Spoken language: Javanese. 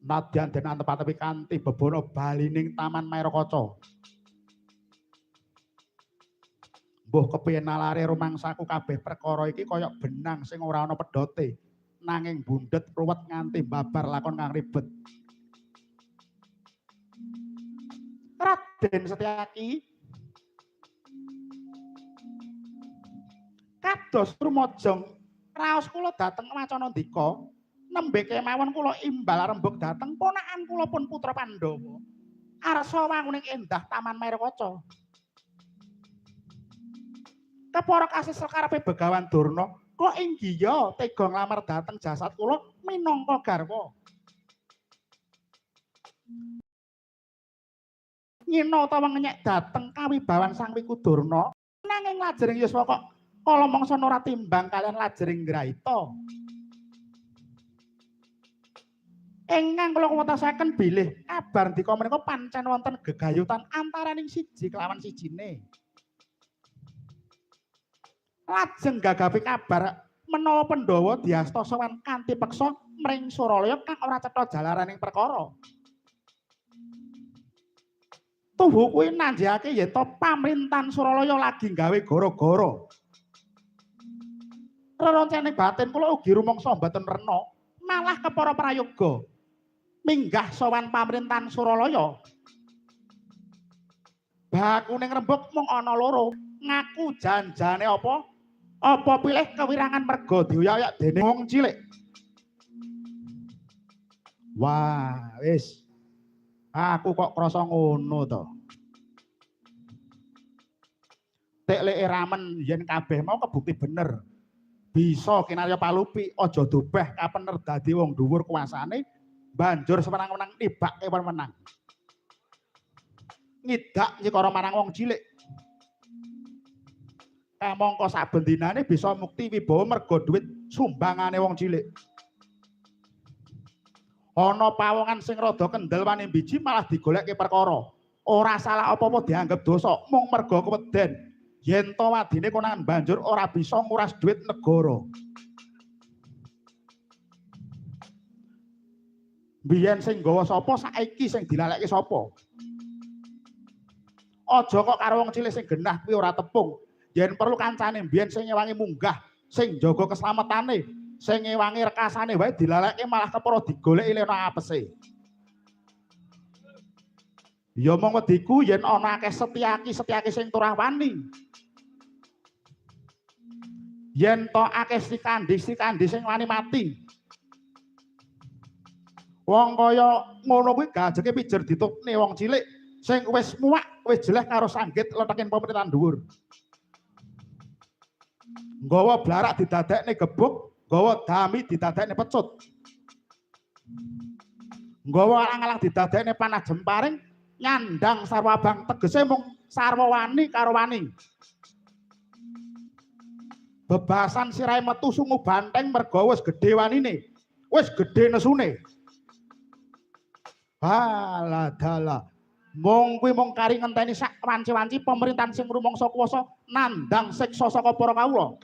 Nadyan den antep-atepi kanthi bebono balining taman Mairakaca. Mbuh kepiye nalare rumangsaku kabeh perkara iki kaya benang sing ora ana pedhote, nanging bundhet ruwet nganti mbabar lakon kang ribet. Raden Setyaki kados rumajeng raos kula dhateng wacana ndika nembe kemawon kula imbal rembug dhateng ponakan kula pun putra Pandhawa arsa wanguning endah taman Mairakaca. Kepara kasesel karepe Begawan Durna kok inggiya tega nglamar dhateng jasad kula minangka garwa. Nyina utawa ngenyek dhateng kawibawan Sang Wikudurna nanging lajeng yuswa kok kala mangsa ora timbang kalian lajeng Grahita. Ingkang kula kuwatosaken bilih kabar ndika menika pancen wonten gegayutan antaraning siji kelawan sijine. Lajeng gagapi kabar menawa Pandhawa diasta sowan kanthi peksa mring Suralaya kang ora cetha jalaraning perkara. Tuhu kuwi nanjihake yen to pamrintahan Suralaya lagi gawe gara-gara. Reroncene batin kula ugi rumangsa mboten rena, malah kepara prayoga minggah sowan pamrintahan Suralaya. Bakuning rembug mung ana loro, ngaku janjane apa? Apa pilih kewirangan merga dioyak dening wong cilik. Wah, wis. Aku kok krasa ngono to. Tekleke ramen yen kabeh mau kebukti bener. Bisa kinarya palupi aja dobah kapener dadi wong dhuwur kuasane banjur semenang-menang nibak kewan menang. Ngidak nyikara marang wong cilik. Kamangka saben dinane bisa mukti wibawa merga dhuwit sumbangane wong cilik. Ana pawongan sing rada kendel wani biji malah digolekke perkara. Ora salah apa-apa dianggep dosa, mung merga keweden. Yen to wadine konangan banjur ora bisa nguras dhuwit negara. Biyen sing nggawa sapa saiki sing dilalekke sapa? Aja kok karo wong cilik sing genah kuwi ora tepung. Yen perlu kancane mbiyen sing ngewangi munggah, sing jaga keslametane, sing ngewangi rekasane wae dilalekke malah kepara digoleki lena apese. Ya mong wediku yen ana akeh Setyaki sing turah wani. Yen to akeh sikandi sing wani mati. Wong kaya ngono kuwi gajeke pijer ditukne wong cilik sing wis muak, wis jeleh karo sanggit letekin pemerintahan dhuwur. Nggawa blarak didadekne gebuk, nggawa dami didadekne pecut. Nggawa alang-alang didadekne panah jemparing, nyandang sarwa abang tegese mung sarwa wani karo wani. Bebasan sirahe metu sungu banteng merga wis gedhe wanine, wis gedhe nesune. Halah dalah. Mung kuwi mung kari ngenteni sak wanci-wanci pemerintahan sing rumangsa kuwasa nandang siksa saka para kawula.